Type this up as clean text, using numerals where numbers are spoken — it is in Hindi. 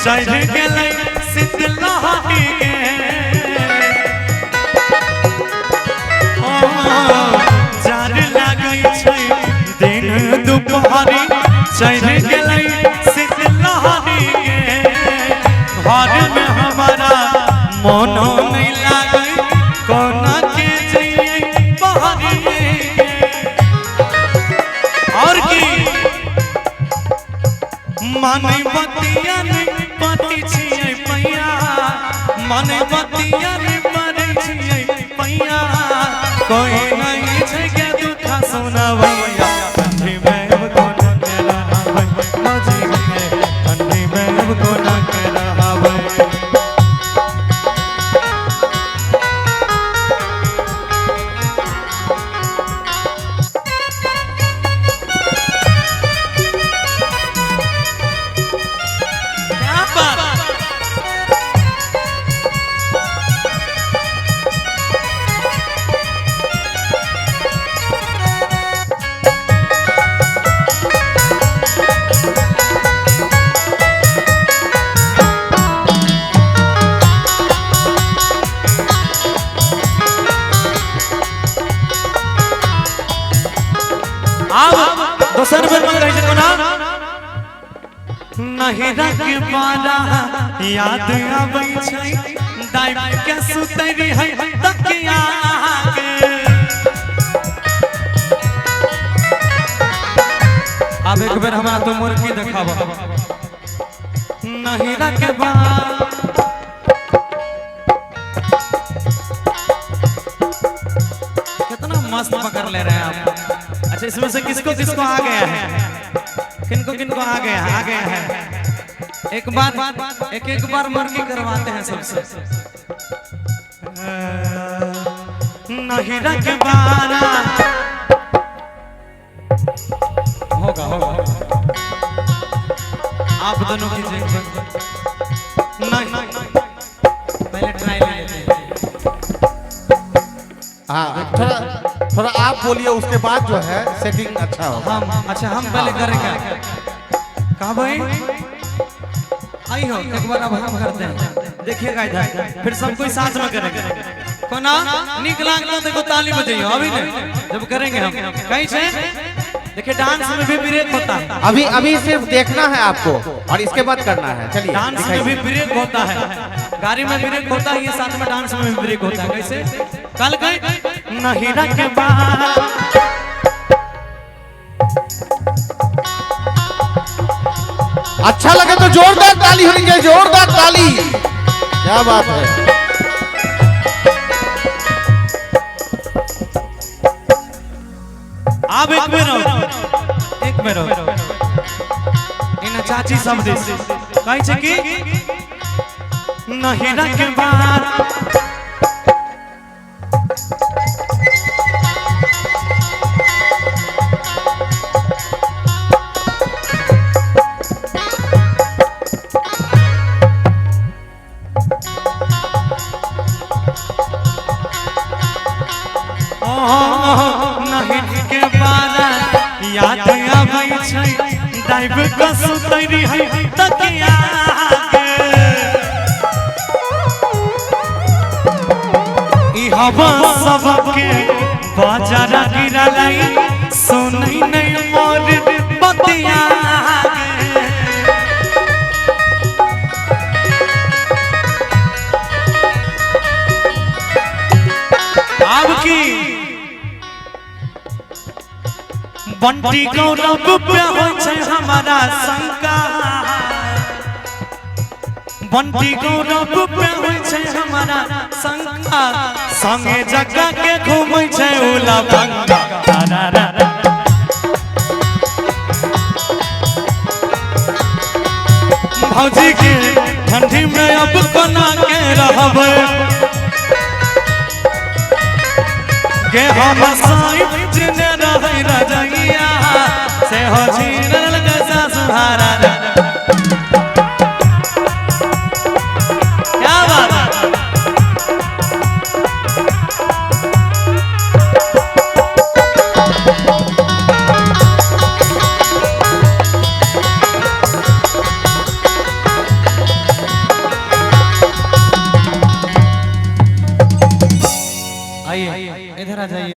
चढ़ गेलै शीतलहरी गे जार लागै छै दिन दुपहरी चढ़ गेलै शीतलहरी गे घर में हमारा मोनो नहीं लागे कोना के जइए बहरी और की माने बतिया नहीं पति छिए पैया माने बतिया नहीं मरे छिए पैया कोई नहीं छै के दुख सुनावैया ठंडी में अब कोना के रहबै मौजी में ठंडी में अब कोना के रहबै दोसर बेर में कहै छै कोना नहीं रख पारा याद आबै छै दाइब के सुतरी है तकिया के अब एक बेर हमरा तो मुर्गी देखाब नहीं रख कितना मस्त पकड़ ले रहे हैं आप। अच्छा इसमें से किसको किसको आ गया है किनको किनको आ गया है एक बार मुर्गी करवाते हैं सबसे नहीं रख पारा होगा आप दोनों कीजिए नहीं पहले ट्राई लेते हैं हाँ थोड़ा आप बोलिए उसके बाद जो है सेटिंग अच्छा होगा। हम पहले करेंगे कहा भाई आई हो एक बार अब हम करते हैं देखिएगा इधर फिर सब कोई साथ में करेंगे कोना निक लागलो तो ताली बजाइयो अभी नहीं जब करेंगे हम कहीं से देखिए डांस में भी ब्रेक होता है अभी सिर्फ देखना है आपको और इसके बाद करना है। चलिए डांस में भी ब्रेक होता है गाड़ी में ब्रेक होता है ये साथ में डांस में भी ब्रेक होता है कैसे कल गए नहीं रख अच्छा लगे तो जोरदार ताली होनी चाहिए जोरदार ताली क्या बात है। आप एक बेर इन चाची सब दे कहे छै कि नहीं रख नहीं के बारा याद आबै छै दाइब के सुतरी है तकिया के ई हवा सबके बाजार गिरलै सुनै नहीं मोर बतिया अब की बंटी गौरव पे होय छै हमारा शंका बंटी गौरव पे होय छै हमारा शंका संगे जगह के घूमै छै उला भंगा भौजी के ठंडी में अब कोना के रहबै के हम साइब जिने रहै रजैया से हो छीनल गसा सुहारा क्या बात है। आइए इधर आ जाइए।